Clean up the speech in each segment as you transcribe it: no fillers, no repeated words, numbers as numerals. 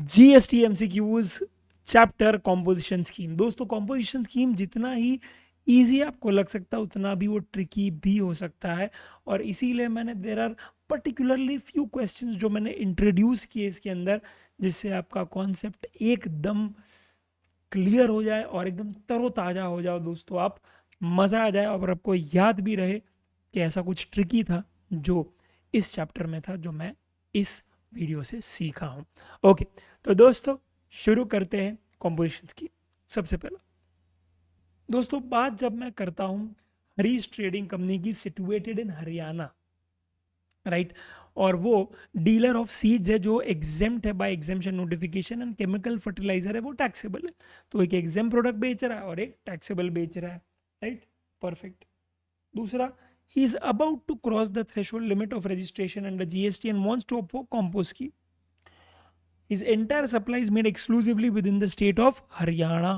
GST MCQs chapter composition scheme. दोस्तों composition scheme जितना ही easy आपको लग सकता है उतना भी वो ट्रिकी भी हो सकता है, और इसीलिए मैंने there are particularly few questions जो मैंने इंट्रोड्यूस किए इसके अंदर, जिससे आपका कॉन्सेप्ट एकदम क्लियर हो जाए और एकदम तरोताजा हो जाओ दोस्तों, आप मज़ा आ जाए और आपको याद भी रहे कि ऐसा कुछ ट्रिकी था जो इस चैप्टर में था जो मैं इस वीडियो से सीखा हूँ। ओके, तो दोस्तों शुरू करते हैं कॉम्पोजिशन की। सबसे पहला दोस्तों बात जब मैं करता हूँ हरीश ट्रेडिंग कंपनी की, सिचुएटेड इन हरियाणा, राइट, और वो डीलर ऑफ सीड्स है जो एग्जेम्प्ट है by exemption notification, and chemical fertiliser है वो टैक्सेबल है। तो एक एग्जेम प्रोडक्ट बेच रहा है और एक टैक्सेबल बेच रहा है, राइट, परफेक्ट। दूसरा, he is about to cross the threshold limit of registration under GST and wants to opt for compost scheme. His entire supply is made exclusively within the state of Haryana.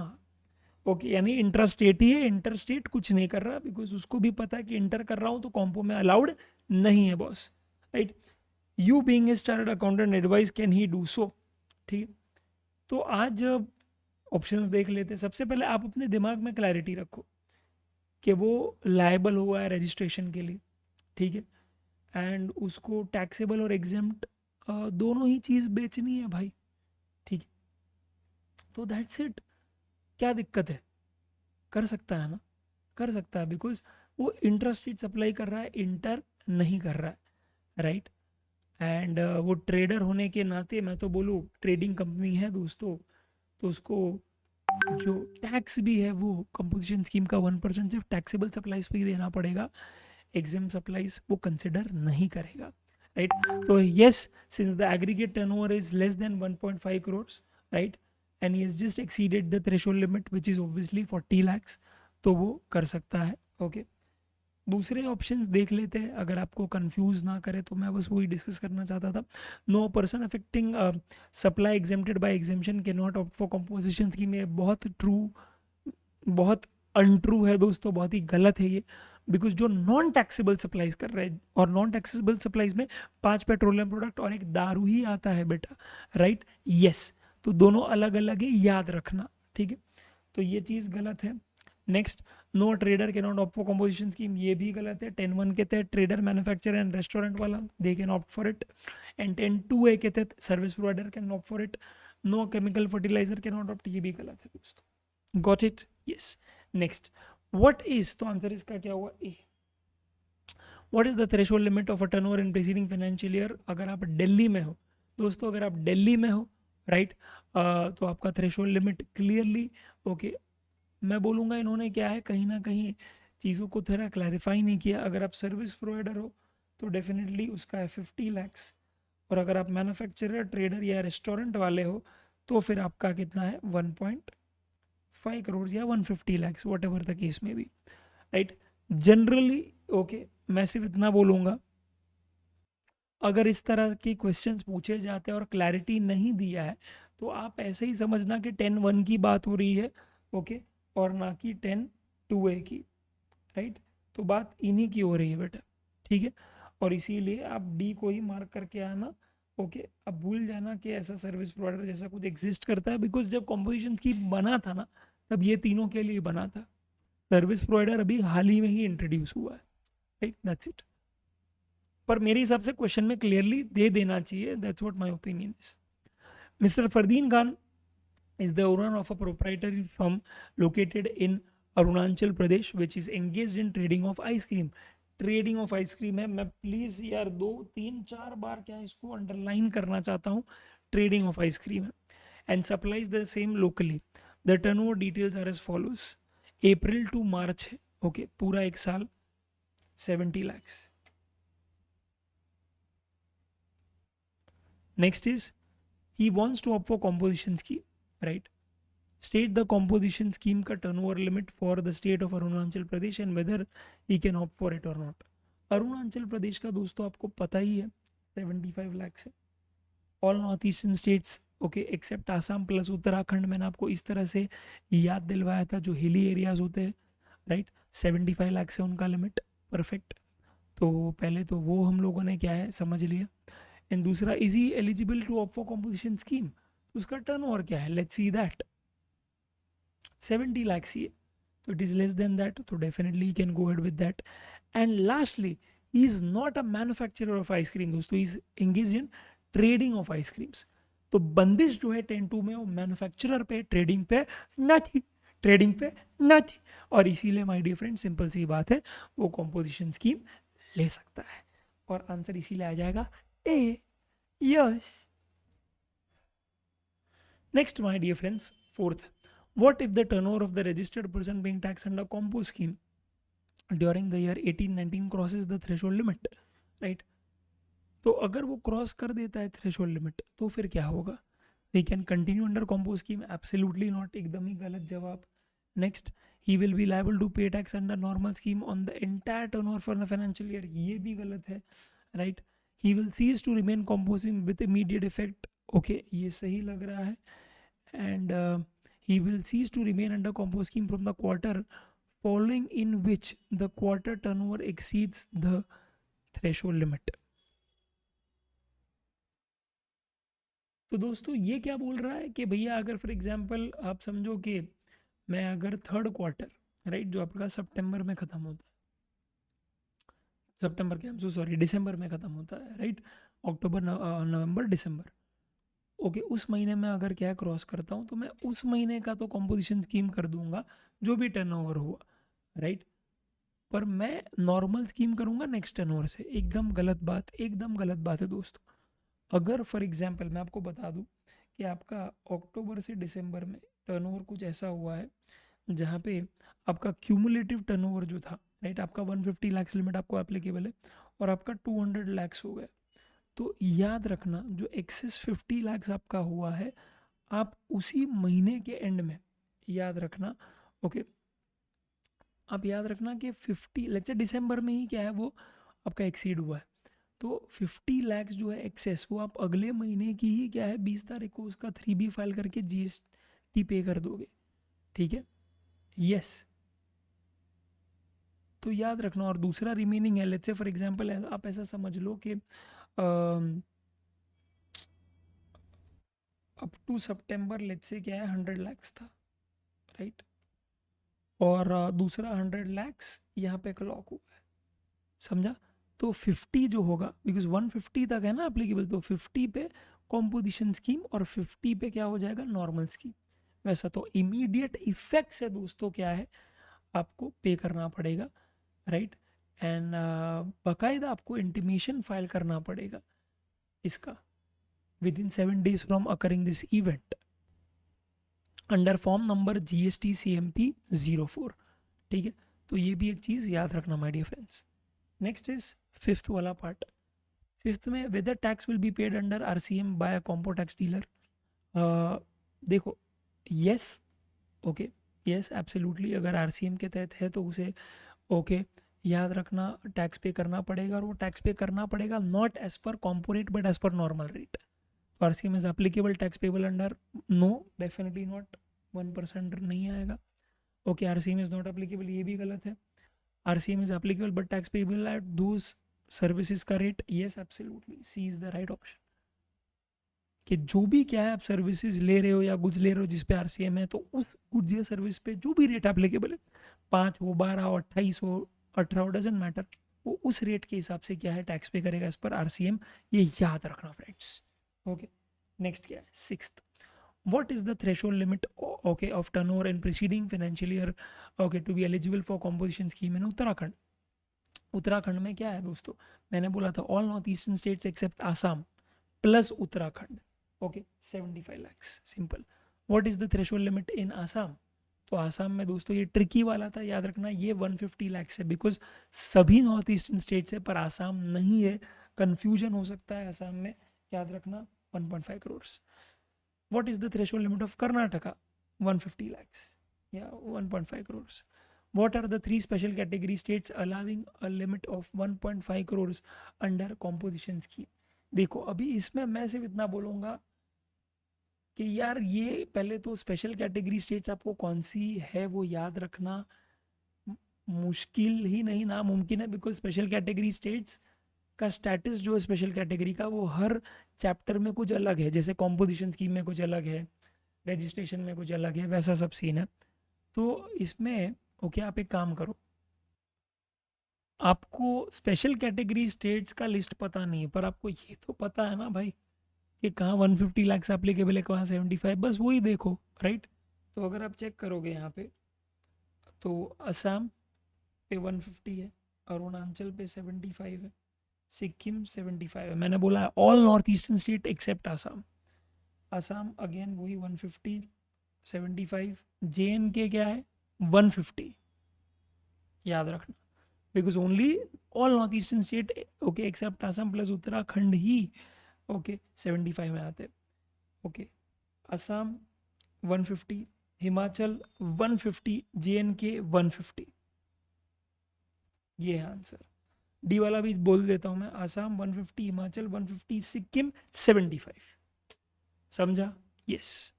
Okay, यानी inter state ही है, inter state कुछ नहीं कर रहा, because उसको भी पता है कि इंटर कर रहा हूं तो कॉम्पो में अलाउड नहीं है boss, right. You being a chartered accountant advice can he do so, ठीक है। तो आज ऑप्शंस देख लेते हैं। सबसे पहले आप अपने दिमाग में क्लैरिटी रखो कि वो लायबल हुआ है रजिस्ट्रेशन के लिए, ठीक है, एंड उसको टैक्सेबल और एग्जेम्प्ट दोनों ही चीज़ बेचनी है भाई, ठीक है। तो दैट्स इट, क्या दिक्कत है, कर सकता है ना, कर सकता है, बिकॉज वो इंटर स्टेट सप्लाई कर रहा है, इंटर नहीं कर रहा है, राइट। एंड वो ट्रेडर होने के नाते मैं तो बोलूँ ट्रेडिंग कंपनी है दोस्तों, तो उसको जो टैक्स भी है वो कंपोजिशन स्कीम का 1% सिर्फ टैक्सेबल सप्लाईज पे ही देना पड़ेगा, एग्जाम सप्लाईज वो कंसिडर नहीं करेगा, राइट। तो yes, since the aggregate turnover is less then 1.5 crore, right, and he has just exceeded the threshold limit which is obviously 40 lakhs, तो वो कर सकता है, ओके। दूसरे ऑप्शंस देख लेते हैं, अगर आपको कंफ्यूज ना करे तो मैं बस वही डिस्कस करना चाहता था। No person affecting supply exempted by exemption can not opt for composition scheme, ये बहुत ट्रू, बहुत अनट्रू है दोस्तों, बहुत ही गलत है ये, बिकॉज जो नॉन टैक्सेबल सप्लाईज कर रहे हैं, और नॉन टैक्सेबल सप्लाईज में 5 पेट्रोलियम प्रोडक्ट और एक दारू ही आता है बेटा, राइट, यस। तो दोनों अलग अलग है, याद रखना, ठीक है। तो ये चीज़ गलत है। नेक्स्ट, नो ट्रेडर के not opt for composition scheme, ये भी गलत है। 10(1) के तहत ट्रेडर, मैन्युफैक्चरर एंड रेस्टोरेंट वाला they can opt for it, and 10(2) के तहत service provider can opt for it. No chemical fertiliser के नॉट ऑप्ट, ये भी गलत है दोस्तों, got it, yes. Next, what is, तो आंसर इसका क्या हुआ, A. What is the threshold limit of a turnover in preceding financial year, अगर आप दिल्ली में हो दोस्तों, अगर आप दिल्ली में हो, राइट, तो आपका थ्रेशोल्ड लिमिट क्लियरली, ओके, मैं बोलूँगा इन्होंने क्या है, कहीं ना कहीं चीज़ों को थोड़ा क्लैरिफाई नहीं किया। अगर आप सर्विस प्रोवाइडर हो तो डेफिनेटली उसका है 50 lakhs, और अगर आप मैन्युफैक्चरर, ट्रेडर या रेस्टोरेंट वाले हो तो फिर आपका कितना है, 1.5 करोड़ या 150 lakhs, what ever the case में भी, राइट। जनरली ओके, मैं सिर्फ इतना बोलूँगा, अगर इस तरह के क्वेश्चंस पूछे जाते हैं और क्लैरिटी नहीं दिया है तो आप ऐसे ही समझना कि 10(1) की बात हो रही है, ओके, और ना कि 10(2) की, राइट। तो बात इन्हीं की हो रही है बेटा, ठीक है। और इसीलिए आप डी को ही मार्क करके आना, ओके। अब भूल जाना कि ऐसा सर्विस प्रोवाइडर जैसा कुछ एग्जिस्ट करता है, बिकॉज जब कॉम्पोजिशन स्कीम बना था ना तब ये तीनों के लिए बना था, सर्विस प्रोवाइडर अभी हाल ही में ही इंट्रोड्यूस हुआ है, राइट, दैट्स इट। पर मेरे हिसाब से क्वेश्चन में क्लियरली दे देना चाहिए, that's what my opinion is. Mister Fardeen Khan is the owner of a proprietary firm located in Arunachal Pradesh which is engaged in trading of ice cream. Trading of ice cream है, मैं please यार 2 3 4 बार क्या इसको अंडरलाइन करना चाहता हूँ, ट्रेडिंग ऑफ आइसक्रीम है, and supplies the same locally. The turnover details are as follows, April to March है, ओके, पूरा एक साल 70 lakhs। Next is he wants to opt for composition scheme, right. State the composition scheme का turnover limit for the state of Arunachal Pradesh and whether he can opt for it or not. Arunachal Pradesh का दोस्तों आपको पता ही है 75 lakhs है। All north eastern states, okay, except Assam plus Uttarakhand, मैंने आपको इस तरह से याद दिलवाया था, जो हिली एरियाज होते हैं, राइट, 75 lakhs है उनका लिमिट, परफेक्ट। तो पहले तो वो हम लोगों ने क्या है समझ लिया। एंड दूसरा, is he eligible to opt for composition scheme, उसका टर्नओवर क्या है, लेट्स सी दैट 70 lakhs ही है, तो it is less than that, तो definitely you can go ahead with that. And lastly, he is not a manufacturer of ice cream दोस्तों, is engage in trading of ice creams. तो बंदिश जो है 10(2) में वो मैन्युफैक्चरर पे, ट्रेडिंग पे ना थी, ट्रेडिंग पे ना थी. और इसीलिए माय डियर फ्रेंड सिंपल सी बात है, वो कॉम्पोजिशन स्कीम ले सकता है. और आंसर इसीलिए आ जाएगा A. Yes. Next my dear friends, fourth, what if the turnover of the registered person being taxed under compo scheme during the year 1819 crosses the threshold limit, right? तो अगर वो क्रॉस कर देता है थ्रेशोल्ड लिमिट तो फिर क्या होगा, we can continue under compo scheme, absolutely not, एकदम ही गलत जवाब. Next, he will be liable to pay tax under normal scheme on the entire turnover for the financial year, ये भी गलत है, right. He will cease to remain compo scheme with immediate effect, okay, ये सही लग रहा है. And he will cease to remain under compo scheme from the quarter following in which the quarter turnover exceeds the threshold limit. तो दोस्तों ये क्या बोल रहा है कि भैया अगर फॉर एग्जांपल आप समझो कि मैं अगर थर्ड क्वार्टर, राइट, जो आपका सितंबर में ख़त्म होता है, सितंबर के, सॉरी, दिसंबर में ख़त्म होता है, राइट, अक्टूबर, नवंबर, दिसंबर, ओके, उस महीने में अगर क्या क्रॉस करता हूँ तो मैं उस महीने का तो कॉम्पोजिशन स्कीम कर दूंगा जो भी टर्नओवर हुआ, राइट. पर मैं नॉर्मल स्कीम करूंगा नेक्स्ट टर्नओवर से, एकदम गलत बात, एकदम गलत बात है दोस्तों. अगर फॉर एग्जांपल मैं आपको बता दूं कि आपका अक्टूबर से दिसंबर में टर्नओवर कुछ ऐसा हुआ है जहाँ पे आपका क्यूमुलेटिव टर्नओवर जो था, राइट, आपका 150 लाख लिमिट आपको एप्लीकेबल है और आपका 200 लाख हो गया, तो याद रखना जो एक्सेस 50 लाख आपका हुआ है, आप उसी महीने के एंड में, याद रखना, ओके, आप याद रखना कि 50, लेट्स से दिसंबर में ही क्या है वो आपका एक्सीड हुआ है, तो 50 लाख जो है एक्सेस, वो आप अगले महीने की ही क्या है 20 तारीख को उसका 3B फाइल करके GST पे कर दोगे, ठीक है. यस. तो याद रखना. और दूसरा रिमेनिंग है, लेट्स से फॉर एग्जांपल आप ऐसा समझ लो कि up to September let's say क्या है 100 लाख था, राइट, और दूसरा 100 लाख यहाँ पे क्लॉक हुआ है, समझा. तो 50 जो होगा, बिकॉज 150 तक है ना एप्लीकेबल, तो 50 पे कॉम्पोजिशन स्कीम और 50 पे क्या हो जाएगा नॉर्मल स्कीम. वैसा तो इमीडिएट इफेक्ट से दोस्तों क्या है आपको पे करना पड़ेगा, राइट. एंड बाकायदा आपको इंटीमेशन फाइल करना पड़ेगा इसका with in 7 days from occurring this event under form number GST CMP 04, ठीक है. तो ये भी एक चीज़ याद रखना my dear friends. Next is fifth वाला पार्ट. फिफ्थ में whether tax will be paid under RCM by a compo tax dealer. देखो, यस, ओके, यस, एब्सोल्युटली, अगर RCM के तहत है तो उसे ओके याद रखना टैक्स पे करना पड़ेगा, और वो टैक्स पे करना पड़ेगा not as per compo rate but as per normal rate. तो RCM is applicable, tax payable under, no, definitely not, 1% नहीं आएगा. Okay, RCM is not applicable, ये भी गलत है. RCM is applicable but tax payable at those services का rate, yes absolutely, C is the right option. कि जो भी क्या है आप सर्विसेज ले रहे हो या गुड्स ले रहे हो जिस पे RCM है, तो उस गुड्स या सर्विस पे जो भी रेट एप्लीकेबल है, 5 हो, 12 हो, 28 हो, 18 हो, डजेंट मैटर, वो उस रेट के हिसाब से क्या है टैक्स पे करेगा एज पर RCM. ये याद रखना फ्रेंड्स. ओके, नेक्स्ट क्या है, sixth, what is the threshold limit, okay, of turnover in preceding financial year, okay, to be eligible for composition scheme in Uttarakhand. Uttarakhand में क्या है दोस्तों, मैंने बोला था all north eastern states except Assam plus Uttarakhand, okay, 75 lakh, simple. What is the threshold limit in Assam. तो आसाम में दोस्तों ये ट्रिकी वाला था, याद रखना ये 150 लाख है, बिकॉज सभी नॉर्थ ईस्टर्न स्टेट्स है पर आसाम नहीं है, कंफ्यूजन हो सकता है आसाम में, याद रखना 1.5 crore. What is the threshold limit of Karnataka? 150 lakhs. Yeah, 1.5 crores. What are the 3 special category states allowing a limit of 1.5 crores under composition scheme? देखो अभी इसमें मैं सिर्फ इतना बोलूँगा कि यार ये पहले तो स्पेशल कैटेगरी स्टेट्स आपको कौन सी है वो याद रखना मुश्किल ही नहीं नामुमकिन है, बिकॉज स्पेशल कैटेगरी स्टेट्स का स्टेटस जो है स्पेशल कैटेगरी का, वो हर चैप्टर में कुछ अलग है। जैसे कॉम्पोजिशन स्कीम में कुछ अलग है, रजिस्ट्रेशन में कुछ अलग है, वैसा सब सीन है। तो इसमें ओके, आप एक काम करो, आपको स्पेशल कैटेगरी स्टेट्स का लिस्ट पता नहीं है, पर आपको ये तो पता है ना भाई कि कहाँ 150 लाख एप्लीकेबल है, कहाँ 75, बस वही देखो, राइट। तो अगर आप चेक करोगे यहाँ पे, तो असम पे 150 है, अरुणाचल पे 75 है, सिक्किम 75 है। मैंने बोला है all north eastern state except Assam. Assam again वही 150, 75। जे एंड के क्या है 150, याद रखना, because only all north eastern state okay except Assam plus Uttarakhand ही ओके 75 में आते। Okay, Assam 150, Himachal 150, J and K 150, ये है आंसर। डी वाला भी बोल देता हूं मैं, आसाम 150, हिमाचल 150, सिक्किम 75। समझा? यस।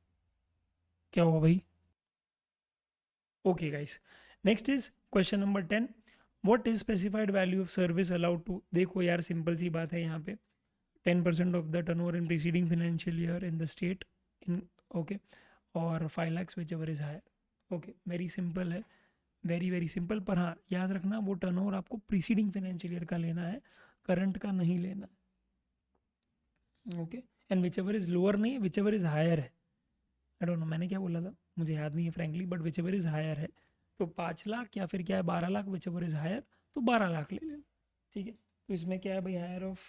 क्या हुआ भाई? Okay guys, next is question number 10। What is specified value of service allowed to. देखो यार, सिंपल सी बात है यहाँ पे, 10% of the turnover in preceding financial year in the state in, okay, और 5 lakhs whichever is higher. Okay, very simple है, very very simple. पर हाँ, याद रखना वो टर्नओवर आपको प्रीसीडिंग फाइनेंशियल ईयर का लेना है, करंट का नहीं लेना। Okay, and which ever is lower नहीं, विच एवर इज हायर है। आई डोंट नो मैंने क्या बोला था, मुझे याद नहीं है frankly, but whichever is higher है। तो 5 लाख या फिर क्या है 12 lakh, whichever is higher, तो 12 लाख ले लेना। ठीक है, तो इसमें क्या है भाई, हायर ऑफ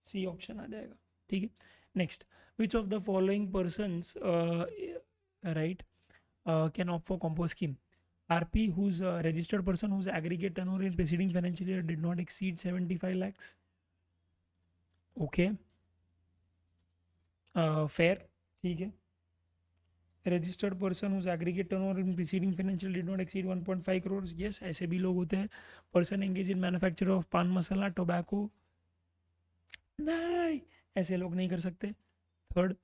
सी ऑप्शन आ जाएगा। ठीक है, next, which of the following persons right can opt for compo scheme. RP, whose registered person whose aggregate turnover in preceding financial year did not exceed 75 lakhs. Okay, fair, ठीक है। Registered person whose aggregate turnover in preceding financial did not exceed 1.5 crores. Yes, ऐसे भी लोग होते हैं। Person engaged in manufacture of पान मसाला, tobacco, नहीं, ऐसे लोग नहीं कर सकते। थर्ड,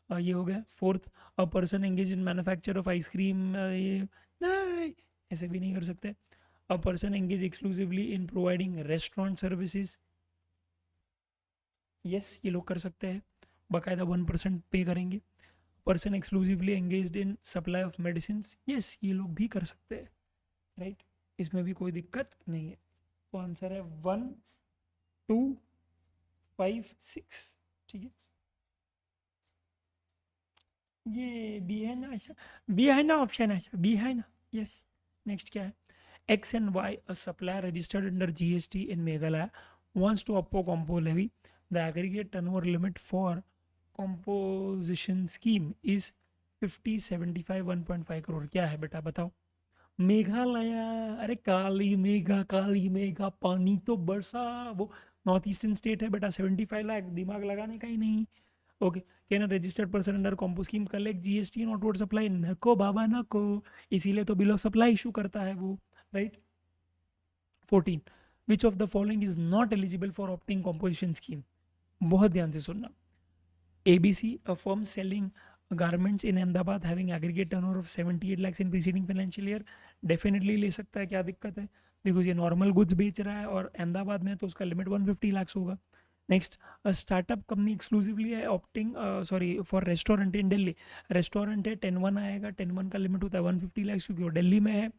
ये हो गया। Fourth, a person engage in manufacture of ice cream, ये नहीं, ऐसे भी नहीं कर सकते। A person engage exclusively in providing restaurant services, yes ये लोग कर सकते हैं, बाकायदा 1% पे करेंगे। Person exclusively engage in supply of medicine, yes ये लोग भी कर सकते हैं, राइट, इसमें भी कोई दिक्कत नहीं है। तो आंसर है 1, 2, 5, 6। ठीक है, ये बी है ना, ऐसा बी है ना, ऑप्शन ऐसा बी है ना। यस, नेक्स्ट क्या है, X and Y, a supplier registered under GST in Meghalaya, wants to up compo levy. The aggregate turnover limit for composition scheme is 50, 75, 1.5 crore। क्या है बेटा बताओ? मेघालय, अरे काली मेघा, काली मेघा, पानी तो बरसा, वो नॉर्थ ईस्टर्न स्टेट है बेटा। 75 लाख, दिमाग लगाने का ही नहीं। Okay, can a registered person under compo scheme collect GST and outward supply, नको बाबा नको, इसीलिए तो बिल ऑफ सप्लाई इशू करता है वो, right. 14, which of the following is not eligible for opting composition scheme. बहुत ध्यान से सुनना। ABC, a firm selling garments in Ahmedabad having aggregate turnover of 78 lakhs in preceding financial year, definitely ले सकता है, क्या दिक्कत है, बिकॉज ये नॉर्मल गुड्स बेच रहा है और अहमदाबाद में तो उसका लिमिट 150 lakhs होगा। नेक्स्ट, स्टार्टअप कंपनी एक्सक्लूसिवली है opting sorry for restaurant in Delhi, restaurant है 10(1) आएगा, 10(1) का लिमिट होता है 150 lakhs क्योंकि वो दिल्ली में है।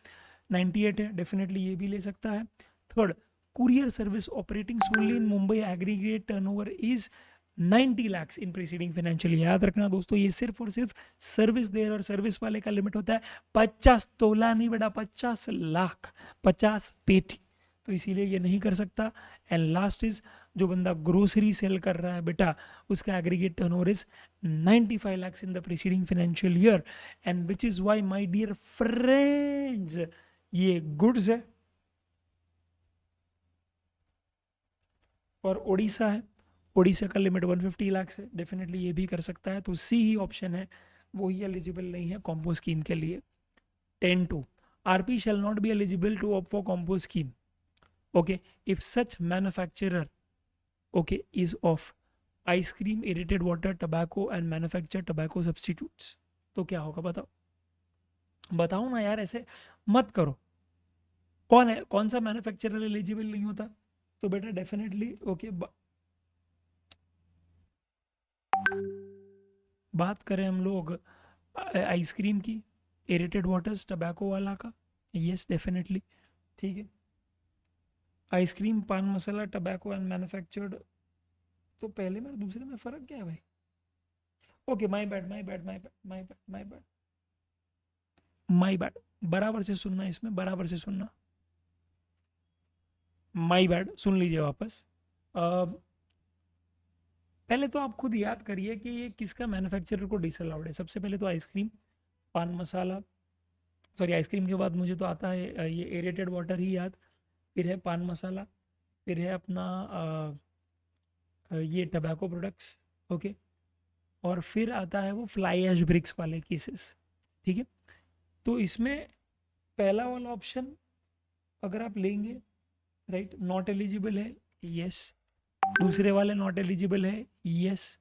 98 है, डेफिनेटली ये भी ले सकता है। Third, courier service operating solely in Mumbai, aggregate turnover is 90 lakhs in preceding financial. याद रखना दोस्तों, ये सिर्फ और सिर्फ सर्विस दे, और सर्विस वाले का लिमिट होता है 50 तोला, नहीं बेटा 50 लाख, 50 पेटी, तो इसीलिए ये नहीं कर सकता। एंड लास्ट इज, जो बंदा ग्रोसरी सेल कर रहा है बेटा, उसका aggregate turnover is 95 lakhs in the preceding financial year, and which is why my dear friends, ये गुड्स है और उड़ीसा है, उड़ीसा का लिमिट 150 lakhs है, डेफिनेटली ये भी कर सकता है। तो सी ही ऑप्शन है, वो ही एलिजिबल नहीं है कॉम्पो स्कीम के लिए। 10(2), RP shall not be eligible to opt for compo scheme, okay, if such manufacturer, okay, is of ice cream, irritated water, tobacco and manufacture tobacco substitutes। तो क्या होगा बताओ, बताओ ना यार, ऐसे मत करो। कौन है, कौन सा मैन्युफैक्चरर एलिजिबल नहीं होता? तो बेटा डेफिनेटली ओके, बात करें हम लोग आइसक्रीम की, एरेटेड वाटर्स टबैको वाला का, यस डेफिनेटली, ठीक है। आइसक्रीम, पान मसाला, टबैको एंड मैन्युफैक्चर्ड, तो पहले में और दूसरे में फ़र्क क्या है भाई? Okay, my bad my bad my bad my bad my bad my bad, बराबर से सुनना, इसमें बराबर से सुनना, माय बैड, सुन लीजिए वापस। पहले तो आप खुद याद करिए कि ये किसका मैन्युफैक्चरर को डिसअलाउड है। सबसे पहले तो आइसक्रीम, पान मसाला, सॉरी आइसक्रीम के बाद मुझे तो आता है ये एरेटेड वाटर ही याद, फिर है पान मसाला, फिर है अपना ये टबैको प्रोडक्ट्स, ओके, और फिर आता है वो फ्लाई ऐश ब्रिक्स वाले केसेस, ठीक है। तो इसमें पहला वाला ऑप्शन अगर आप लेंगे, राइट, नॉट एलिजिबल है, यस। दूसरे वाले नॉट एलिजिबल है, यस,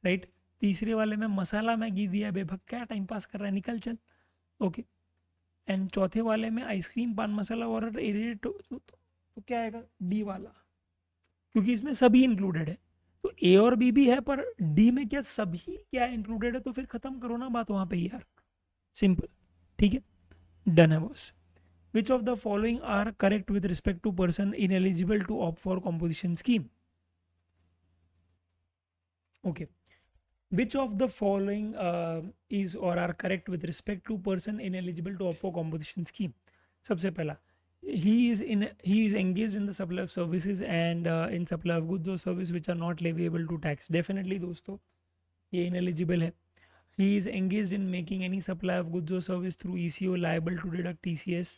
राइट। तीसरे वाले में मसाला मैगी दिया है, बेभक क्या टाइम पास कर रहा है, निकल चल, ओके। एंड चौथे वाले में आइसक्रीम, पान मसाला और एरिएट, तो क्या आएगा, डी वाला, क्योंकि इसमें सभी इंक्लूडेड है। तो ए और बी भी है, पर डी में क्या सभी क्या इंक्लूडेड है, तो फिर खत्म करो ना बात वहां पे यार, सिंपल, ठीक है, डन है boss. Which of the following are correct with respect to person ineligible to opt for composition scheme? Okay. Which of the following is or are correct with respect to person ineligible to opt for composition scheme? सबसे पहला, he is engaged in the supply of services and in supply of goods or service which are not leviable to tax. Definitely दोस्तों ये ineligible है. He is engaged in making any supply of goods or service through ECO liable to deduct TCS.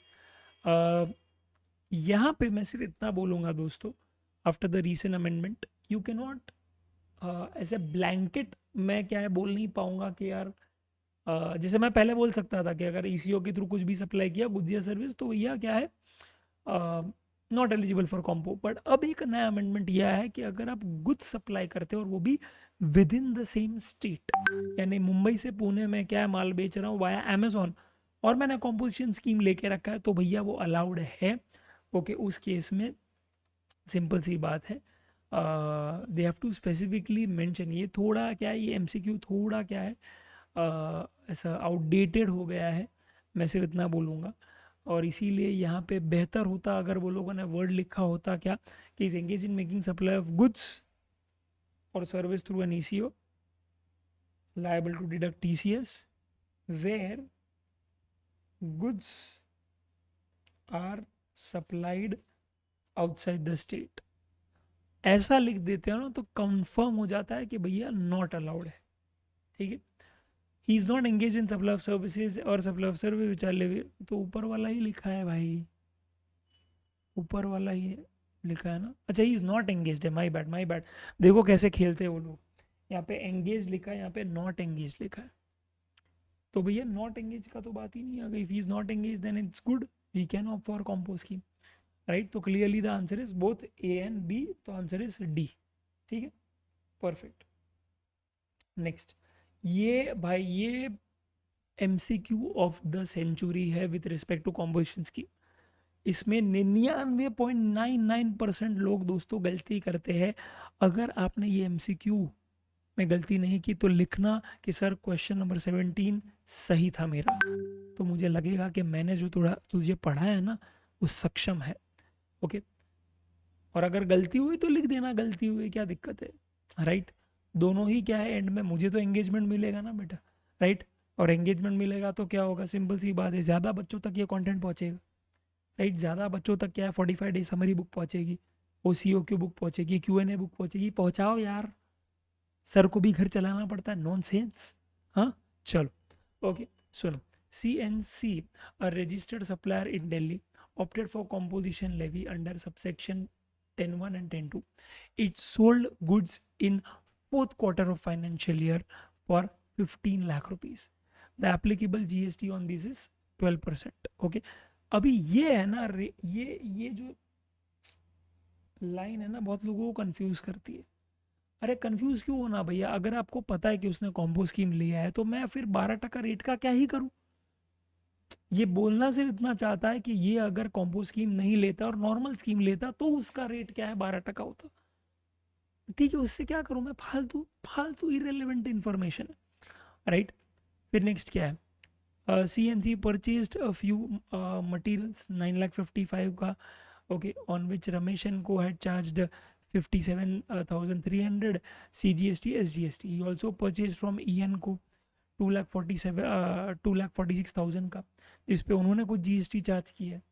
यहाँ पे मैं सिर्फ इतना बोलूँगा दोस्तों, after the recent amendment you can not ऐसे ब्लैंकेट मैं क्या है बोल नहीं पाऊंगा कि यार जैसे मैं पहले बोल सकता था कि अगर ईसीओ के थ्रू कुछ भी सप्लाई किया गुड्स या सर्विस तो भैया क्या है not eligible for compo. But अब एक नया अमेंडमेंट यह है कि अगर आप गुड्स सप्लाई करते हो और वो भी with in the same state, यानी मुंबई से पुणे में क्या है माल बेच रहा हूँ वाया अमेजोन और मैंने कॉम्पोजिशन स्कीम लेके रखा है, तो भैया वो अलाउड है, ओके। उस केस में सिंपल सी बात है, they have to specifically mention. ये थोड़ा क्या है, ये एमसीक्यू थोड़ा क्या है ऐसा आउटडेटेड हो गया है, मैं सिर्फ इतना बोलूँगा। और इसीलिए यहाँ पे बेहतर होता अगर वो लोगों ने वर्ड लिखा होता क्या कि is engage in making supply of goods और service through an ECO liable to deduct TCS where goods are supplied outside the state. ऐसा लिख देते हो ना तो कंफर्म हो जाता है कि भैया नॉट अलाउड है, ठीक है। He is not engage in supply of services और supply of service which are live, तो ऊपर वाला ही लिखा है भाई, ऊपर वाला ही लिखा है ना। अच्छा, ही इज नॉट एंगेज है, माई बैड माई बैड। देखो कैसे खेलते हैं वो लोग, यहाँ पे एंगेज लिखा है, यहाँ पे नॉट एंगेज लिखा है, तो भैया नॉट एंगेज का तो बात ही नहीं आ गई। If he is not engage then it's good, we can opt for compo scheme, right. तो clearly the answer is both A and B, तो आंसर इज डी, ठीक है, परफेक्ट। नेक्स्ट, ये भाई ये एमसीक्यू ऑफ द सेंचुरी है with respect to composition scheme. इसमें 99.99% लोग दोस्तों गलती करते हैं। अगर आपने ये एमसीक्यू में गलती नहीं की तो लिखना कि सर क्वेश्चन नंबर 17 सही था मेरा, तो मुझे लगेगा कि मैंने जो थोड़ा तुझे पढ़ा है ना वो सक्षम है, ओके। और अगर गलती हुई तो लिख देना गलती हुई, क्या दिक्कत है, राइट। दोनों ही क्या है, एंड में मुझे तो एंगेजमेंट मिलेगा ना बेटा, राइट। और एंगेजमेंट मिलेगा तो क्या होगा, सिंपल सी बात है, ज़्यादा बच्चों तक ये कंटेंट पहुंचेगा, राइट। ज़्यादा बच्चों तक क्या है, 45 डे समरी बुक पहुंचेगी, ओसीओ की बुक पहुंचेगी, क्यूएनए बुक पहुंचेगी, पहुंचाओ यार, सर को भी घर चलाना पड़ता है, नॉन सेंस। हाँ चलो, ओके सुनो। CNC, a registered supplier in Delhi, opted for composition levy under subsection 10(1) and 10(2). It sold goods in fourth quarter of financial year for 15 lakh rupees. The applicable GST on this is 12%. Okay, अभी ये है ना ये जो line है ना बहुत लोगों को कंफ्यूज करती है। अरे कंफ्यूज क्यों होना भैया, अगर आपको पता है कि उसने कॉम्बो स्कीम लिया है तो मैं फिर 12% रेट का क्या ही करूं, ये बोलना सिर्फ इतना चाहता है कि ये अगर कॉम्पो स्कीम नहीं लेता और नॉर्मल स्कीम लेता तो उसका रेट क्या है, 12% होता। ठीक है, उससे क्या करूं मैं, फालतू फालतू इरेलीवेंट इंफॉर्मेशन है, राइट। फिर नेक्स्ट क्या है, C and C purchased a few materials 9,55,000 का, okay, on which Ramesh and Co had charged 57,300 CGST SGST। He also purchase from E and Co 2,46,000 का, जिस पे उन्होंने कुछ GST चार्ज किया है।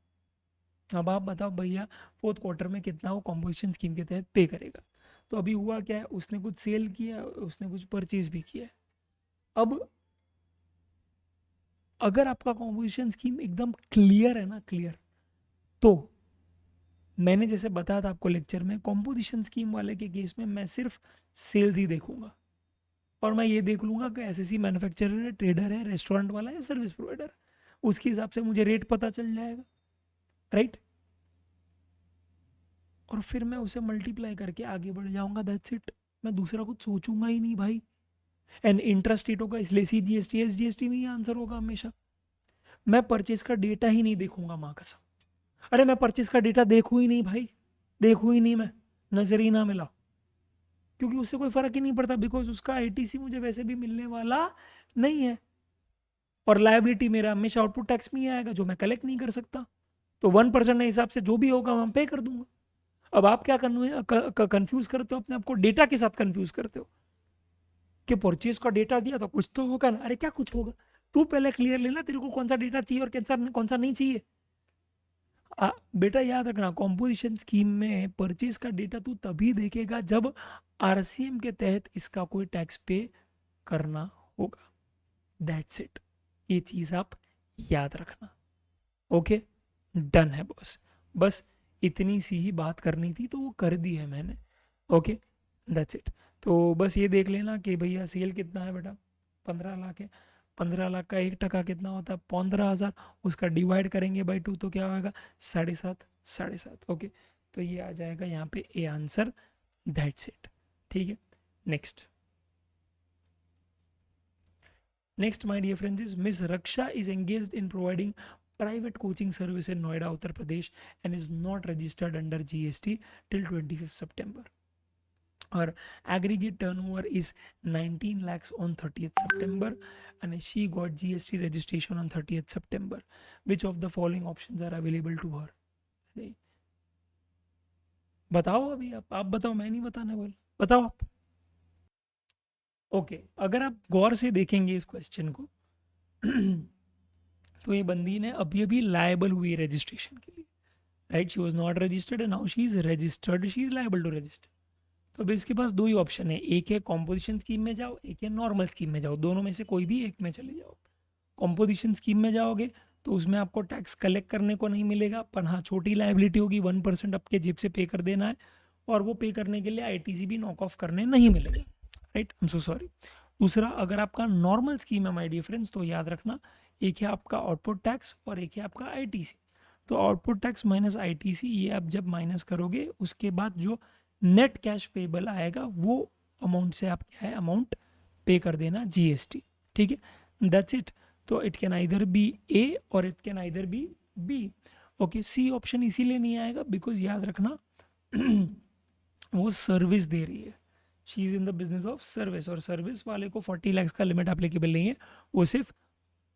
अब आप बताओ भैया फोर्थ क्वार्टर में कितना वो कॉम्पोजिशन स्कीम के तहत पे करेगा। तो अभी हुआ क्या है, उसने कुछ सेल किया, उसने कुछ परचेज भी किया है। अब अगर आपका कॉम्पोजिशन स्कीम एकदम क्लियर है ना, क्लियर, तो मैंने जैसे बताया था आपको लेक्चर में, कॉम्पोजिशन स्कीम वाले के केस में मैं सिर्फ सेल्स ही देखूंगा, और मैं ये देख लूंगा कि एसएससी मैन्युफैक्चरर है, ट्रेडर है, रेस्टोरेंट वाला है, सर्विस प्रोवाइडर, उसके हिसाब से मुझे रेट पता चल जाएगा, राइट। और फिर मैं उसे मल्टीप्लाई करके आगे बढ़ जाऊंगा, दैट्स इट। मैं दूसरा कुछ सोचूंगा ही नहीं भाई। एंड इंटरेस्ट रेट होगा, इसलिए CGST SGST में ही आंसर होगा हमेशा। मैं परचेज का डेटा ही नहीं देखूंगा, माँ कसम। अरे मैं परचेज का डेटा देखूं ही नहीं भाई, देखूं ही नहीं मैं, नजर ही ना मिला, क्योंकि उससे कोई फर्क ही नहीं पड़ता, बिकॉज उसका ITC मुझे वैसे भी मिलने वाला नहीं है, और लायबिलिटी मेरा हमेशा आउटपुट टैक्स में ही आएगा जो मैं कलेक्ट नहीं कर सकता। तो 1% के हिसाब से जो भी होगा मैं पे कर दूंगा। अब आप क्या कंफ्यूज करते हो अपने आप को, डेटा के साथ कंफ्यूज करते हो कि परचेज का डेटा दिया तो कुछ तो होगा ना। अरे क्या कुछ होगा, तू पहले क्लियर लेना तेरे को कौन सा डेटा चाहिए और कौन सा नहीं चाहिए। बेटा याद रखना, कॉम्पोजिशन स्कीम में परचेज का डेटा तू तभी देखेगा जब RCM के तहत इसका कोई टैक्स पे करना होगा, दैट्स इट। ये चीज आप याद रखना, ओके। डन है बॉस, बस इतनी सी ही बात करनी थी तो वो कर दी है मैंने, ओके, दैट्स इट। तो बस ये देख लेना कि भैया सेल कितना है बेटा, 15 लाख है। 15 लाख का 1% कितना होता है, 15,000। उसका डिवाइड करेंगे बाई 2 तो क्या होगा, 7.5, 7.5, ओके। तो ये आ जाएगा यहाँ पे ए आंसर, दैट्स इट, ठीक है। Next next my dear friends is miss Raksha is engaged in providing private coaching service in Noida, Uttar Pradesh, and is not registered under GST till 25th September. Her aggregate turnover is 19 lakhs on 30th September, and she got GST registration on 30th September. Which of the following options are available to her? बताओ अभी, आप बताओ, मैं नहीं बताने वाला, बताओ आप। ओके, अगर आप गौर से देखेंगे इस क्वेश्चन को तो ये बंदी ने अभी अभी लायबल हुई रजिस्ट्रेशन के लिए, right. She was not registered and now she is registered, she is liable to register. तो अभी इसके पास दो ही ऑप्शन है, एक है कॉम्पोजिशन स्कीम में जाओ, एक है नॉर्मल स्कीम में जाओ, दोनों में से कोई भी एक में चले जाओ। कॉम्पोजिशन स्कीम में जाओगे तो उसमें आपको टैक्स कलेक्ट करने को नहीं मिलेगा, पर हाँ छोटी लाइबिलिटी होगी, 1% आपके जेब से पे कर देना है, और वो पे करने के लिए ITC भी नॉक ऑफ करने नहीं मिलेगा, right. I am so sorry. दूसरा, अगर आपका नॉर्मल स्कीम है माय डियर फ्रेंड्स, तो याद रखना, एक है आपका आउटपुट टैक्स और एक है आपका ITC। तो आउटपुट टैक्स माइनस ITC, ये आप जब माइनस करोगे उसके बाद जो नेट कैश पेबल आएगा वो अमाउंट से आप क्या है, अमाउंट पे कर देना GST, ठीक है, दैट्स इट। तो it can either be A और it can either be B, okay. C option इसीलिए नहीं आएगा बिकॉज याद रखना वो सर्विस दे रही है, she is in the business of service, और सर्विस वाले को 40 लाख का लिमिट एप्लीकेबल नहीं है, वो सिर्फ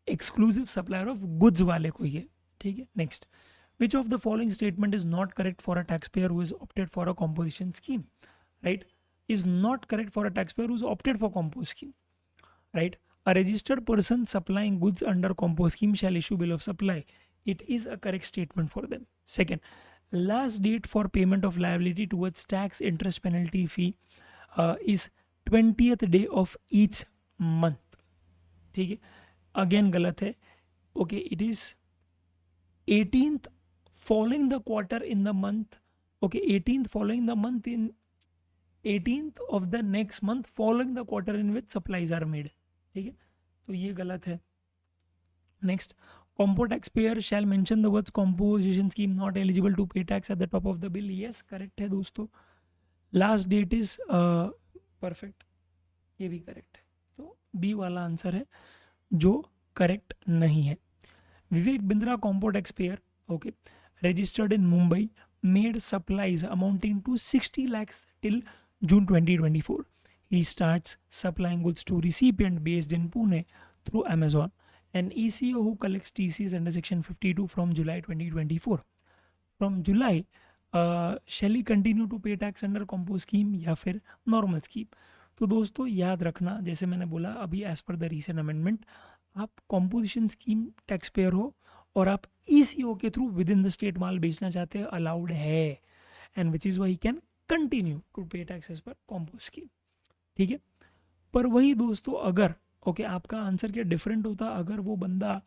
एक्सक्लूसिव सप्लायर ऑफ गुड्स वाले को ही है, ठीक है। Next, which of the following statement is not correct for a taxpayer who is opted for a composition scheme, right? Is not correct for a taxpayer who's opted for compose scheme, right? A registered person supplying goods under compose scheme shall issue bill of supply. It is a correct statement for them. Second, last date for payment of liability towards tax, interest, penalty, fee is 20th day of each month, ठीक है। Again गलत है, okay, it is 18th following the quarter in the month, okay, 18th following the month in 18th of the next month following the quarter in which supplies are made, ठीक है। तो ये गलत है। Next, compo taxpayer shall mention the words composition scheme not eligible to pay tax at the top of the bill, yes correct है दोस्तों। Last date is perfect, ये भी करेक्ट है, तो B वाला आंसर है जो करेक्ट नहीं है। Vivek Bindra compo tax payer, okay, registered in Mumbai, made supplies amounting to 60 lakhs till June 2024. He starts supplying goods to recipient based in Pune through Amazon. An ECO who collects TCS under Section 52 from July 2024. From July, shall he continue to pay tax under compo scheme या फिर normal scheme? तो दोस्तों याद रखना, जैसे मैंने बोला अभी as per the recent amendment, आप कॉम्पोजिशन स्कीम टैक्स पेयर हो और आप ईसीओ के through within the state माल बेचना चाहते हैं, अलाउड है, and which is why can continue to pay taxes पर कॉम्पो स्कीम, ठीक है। पर वही दोस्तों अगर ओके आपका आंसर क्या डिफरेंट होता, अगर वो बंदा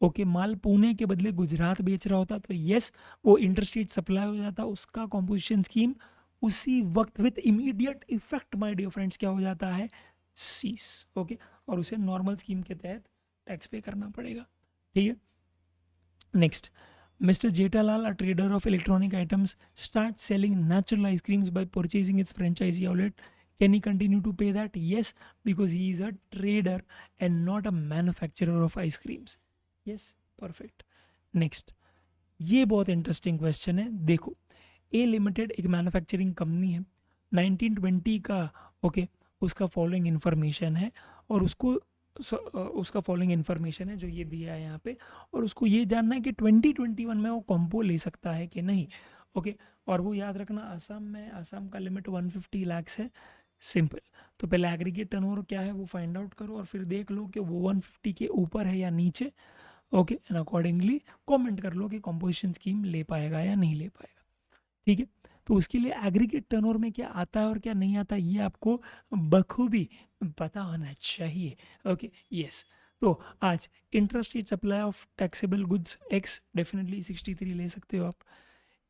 ओके माल पुणे के बदले गुजरात बेच रहा होता तो यस वो इंटरस्टेट सप्लाई हो जाता, उसका कॉम्पोजिशन स्कीम उसी वक्त with immediate effect my dear friends क्या हो जाता है, सीस, ओके, और उसे नॉर्मल स्कीम के तहत टैक्स पे करना पड़ेगा, ठीक है। Next, Mr. Jetalal, a trader of electronic items, starts selling natural ice creams by purchasing its franchisee outlet. Can he continue to pay that? Yes, because he is a trader and not a manufacturer of ice creams. Yes, perfect. Next, ये बहुत interesting question है। देखो, ए limited एक manufacturing company है, 1920 का okay उसका following information है, और उसका फॉलोइंग इन्फॉर्मेशन है जो ये दिया है यहाँ पे, और उसको ये जानना है कि 2021 में वो कॉम्पो ले सकता है कि नहीं, ओके। और वो याद रखना आसाम में, आसाम का लिमिट 150 लाख्स है, सिंपल। तो पहले एग्रीगेट टर्नओवर क्या है वो फाइंड आउट करो और फिर देख लो कि वो 150 के ऊपर है या नीचे, ओके, एंड अकॉर्डिंगली कमेंट कर लो कि कॉम्पोजिशन स्कीम ले पाएगा या नहीं ले पाएगा, ठीक है। तो उसके लिए एग्रीगेट टर्नओवर में क्या आता है और क्या नहीं आता ये आपको बखूबी पता होना चाहिए, ओके, यस। तो आज intrastate supply of taxable goods X definitely 63 ले सकते हो आप।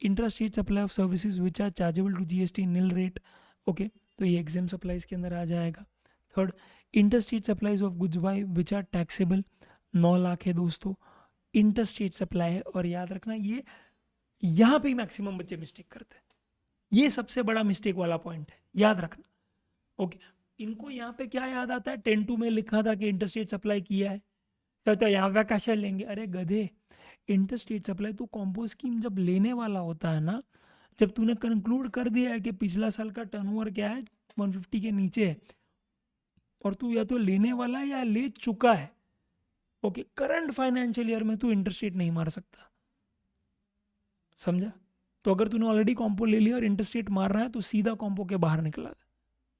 Intrastate supply of services which are chargeable to GST nil rate, okay, तो ये एग्जाम सप्लाईज के अंदर आ जाएगा। Third, interstate supplies of goods by which are taxable, 9 lakh है दोस्तों, इंटरस्टेट सप्लाई है, और याद रखना ये यहाँ पे मैक्सिमम बच्चे मिस्टेक करते हैं, ये सबसे बड़ा मिस्टेक वाला पॉइंट है, याद रखना, ओके। इनको यहाँ पे क्या याद आता है, 10-2 में लिखा था कि इंटरस्टेट सप्लाई किया है सर, तो यहाँ पे कैसे लेंगे, अरे गधे, इंटरस्टेट सप्लाई तो कॉम्पो स्कीम जब लेने वाला होता है ना, जब तूने कंक्लूड कर दिया है कि पिछला साल का टर्नओवर क्या है 150 के नीचे है, और तू या तो लेने वाला है या ले चुका है, ओके, करंट फाइनेंशियल ईयर में तू इंटरस्टेट नहीं मार सकता, समझा। तो अगर तूने ऑलरेडी कॉम्पो ले लिया और इंटरस्टेट मार रहा है तो सीधा कॉम्पो के बाहर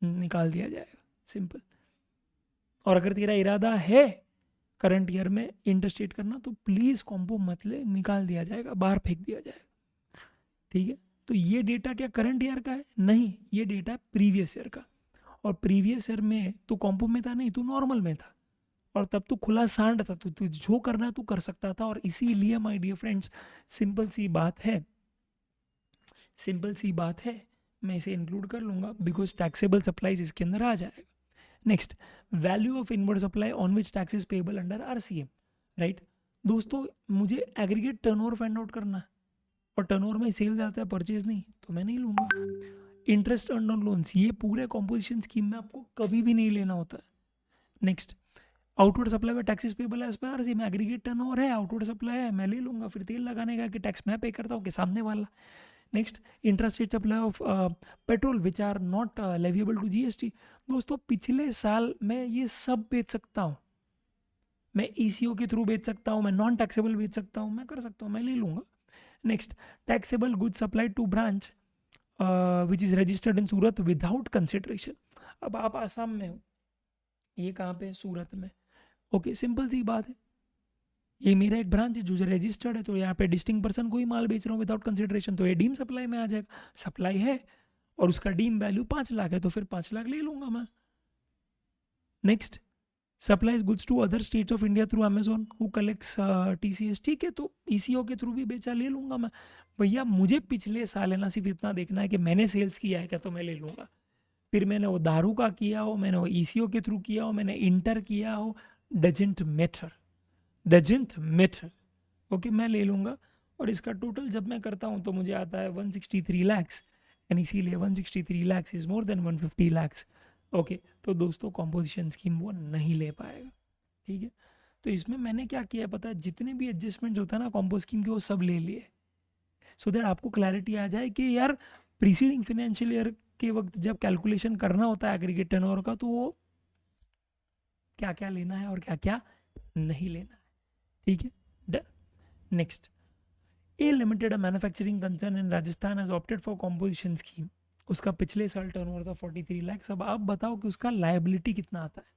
निकाल दिया जाएगा, सिंपल। और अगर तेरा इरादा है करंट ईयर में इंटरस्टेट करना तो प्लीज़ कॉम्पो मत ले, निकाल दिया जाएगा, बाहर फेंक दिया जाएगा, ठीक है। तो ये डेटा क्या करंट ईयर का है, नहीं, ये डेटा प्रीवियस ईयर का, और प्रीवियस ईयर में तू कॉम्पो में था नहीं, तू नॉर्मल में था, और तब तू खुला सांड था, तू जो करना है तू कर सकता था। और इसीलिए माय डियर फ्रेंड्स सिंपल सी बात है, मैं इसे इंक्लूड कर लूँगा बिकॉज टैक्सेबल सप्लाईज इसके अंदर आ जाएगा। Next, value of inward supply on which taxes payable under RCM, right. दोस्तों मुझे एग्रीगेट टर्नओवर फाइंड आउट करना है, और टर्नओवर में सेल्स आता है, परचेज नहीं, तो मैं नहीं लूँगा। इंटरेस्ट अर्न ऑन लोन्स, ये पूरे कॉम्पोजिशन स्कीम में आपको कभी भी नहीं लेना होता है। नेक्स्ट, आउटवर्ड सप्लाई में टैक्सेस पेबल है as per RCM, aggregate turnover है, आउटवर्ड सप्लाई है, मैं ले लूँगा, फिर तेल लगाने का कि टैक्स मैं पे करता हूँ कि सामने वाला। Next, intrastate supply of petrol which are not leviable to GST, दोस्तों पिछले साल मैं ये सब बेच सकता हूँ, मैं ईसीओ के थ्रू बेच सकता हूँ, मैं नॉन टैक्सेबल बेच सकता हूँ, मैं कर सकता हूँ, मैं ले लूँगा। Next, taxable goods supply to branch which is registered in Surat without consideration. अब आप आसाम में हो, ये कहाँ पे, सूरत में, ओके, सिंपल सी बात है, ये मेरा एक ब्रांच है जो रजिस्टर्ड है, तो यहाँ पे डिस्टिंग पर्सन को ही माल बेच रहा हूँ विदाउट कंसिडरेशन, तो ये डीम सप्लाई में आ जाएगा। सप्लाई है और उसका डीम वैल्यू 5 लाख है, तो फिर 5 लाख ले लूँगा मैं। Next, supplies goods to other states of India through Amazon who collects TCS, ठीक है, तो ईसीओ के थ्रू भी बेचा, ले लूँगा मैं। भैया मुझे पिछले साल है ना सिर्फ इतना देखना है कि मैंने सेल्स किया है क्या, तो मैं ले लूँगा। फिर मैंने वो दारू का किया हो, मैंने वो ईसीओ के थ्रू किया हो, मैंने इंटर किया हो, डजेंट मैटर, ओके, मैं ले लूँगा। और इसका टोटल जब मैं करता हूँ तो मुझे आता है 163 लैक्स, एंड इसीलिए 163 lakhs is more than 150 lakhs, okay. तो दोस्तों कॉम्पोजिशन स्कीम वो नहीं ले पाएगा, ठीक है। तो इसमें मैंने क्या किया पता है, जितने भी एडजस्टमेंट होता है ना कॉम्पो स्कीम के वो सब ले लिए, सो दैट आपको क्लैरिटी आ जाए कि यार प्रीसीडिंग फाइनेंशियल ईयर के वक्त जब कैलकुलेशन करना होता है एग्रीगेट टर्नओवर का, तो वो क्या क्या लेना है और क्या क्या नहीं लेना है। ठीक है, done. Next, A limited a manufacturing concern in Rajasthan has opted for composition scheme. उसका पिछले साल टर्नओवर था 43 लाख। अब आप बताओ कि उसका लायबिलिटी कितना आता है।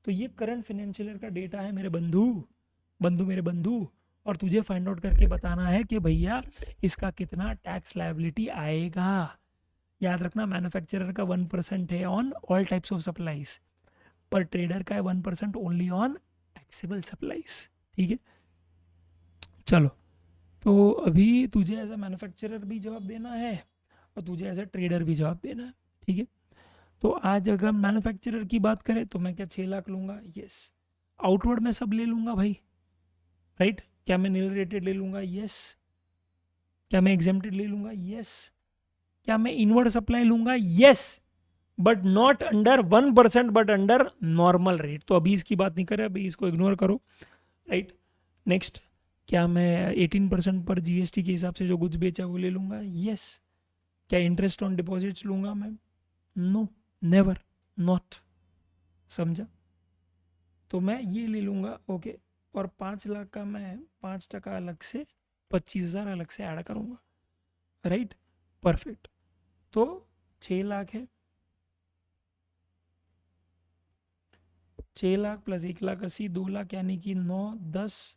तो ये करंट फाइनेंशियल ईयर का डेटा है मेरे बंधु, मेरे बंधु, और तुझे फाइंड आउट करके बताना है कि भैया इसका कितना टैक्स लायबिलिटी आएगा। याद रखना, मैन्युफैक्चरर का 1% है on all types of supplies, पर ट्रेडर का है 1% ओनली ऑन टैक्सेबल सप्लाईज। ठीक है, चलो, तो अभी तुझे एज अ मैन्युफैक्चरर भी जवाब देना है और तुझे एज अ ट्रेडर भी जवाब देना है। ठीक है, तो आज अगर मैन्युफैक्चरर की बात करें तो मैं क्या 6 लाख लूँगा? यस। आउटवर्ड में सब ले लूँगा भाई, राइट? क्या मैं नील रेटेड ले लूँगा? यस। क्या मैं एग्जेम्प्टेड ले लूँगा? यस। क्या मैं इनवर्ड सप्लाई लूँगा? Yes, but not under 1%, but under normal rate. तो अभी इसकी बात नहीं करें, अभी इसको इग्नोर करो, राइट? नेक्स्ट, क्या मैं 18% पर जीएसटी के हिसाब से जो गुड्स बेचा वो ले लूँगा? यस। क्या इंटरेस्ट ऑन डिपॉजिट्स लूँगा मैं? No, never, not. समझा? तो मैं ये ले लूँगा, ओके। और 5 लाख का मैं 5% अलग से 25,000 अलग से ऐड करूँगा, राइट? परफेक्ट। तो 6 लाख है, 6 लाख प्लस 1,80,000 2 लाख, यानी कि 9 10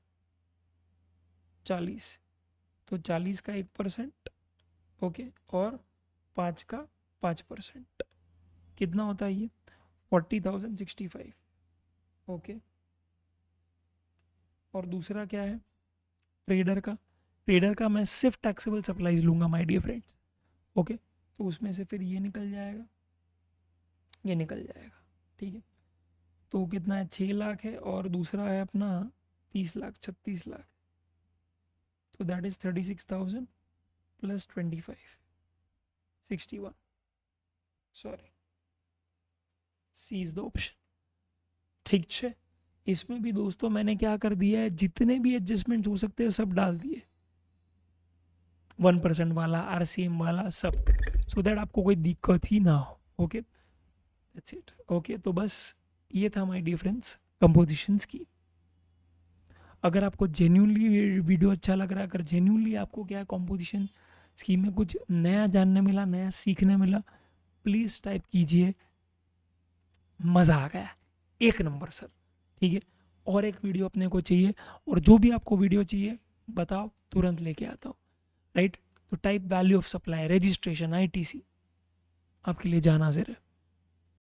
40। तो 40 का 1%, ओके, और 5 का 5%, कितना होता है ये? 40,065, ओके। और दूसरा क्या है? ट्रेडर का। ट्रेडर का मैं सिर्फ टैक्सेबल सप्लाईज लूँगा माय डियर फ्रेंड्स, ओके। तो उसमें से फिर ये निकल जाएगा, ये निकल जाएगा, ठीक है। तो कितना है? 6 लाख है, और दूसरा है अपना 30 लाख, 36 लाख। तो that is 36,000 plus 25, 61। Sorry, C is the option. ठीक है, इसमें भी दोस्तों मैंने क्या कर दिया है, जितने भी एडजस्टमेंट हो सकते हैं सब डाल दिए, 1% वाला, आरसीएम वाला, सब, सो दैट आपको कोई दिक्कत ही ना हो। Okay, that's it. ओके, तो बस ये था माय डियर फ्रेंड्स कंपोजिशंस की। अगर आपको जेन्यूनली वीडियो अच्छा लग रहा है, अगर जेन्यूनली आपको क्या कॉम्पोजिशन स्कीम में कुछ नया जानने मिला, नया सीखने मिला, प्लीज़ टाइप कीजिए मज़ा आ गया, 1 नंबर सर। ठीक है, और एक वीडियो अपने को चाहिए, और जो भी आपको वीडियो चाहिए बताओ, तुरंत लेके आता हूँ, राइट? तो type value of supply, registration, ITC, आपके लिए जान हाजिर है।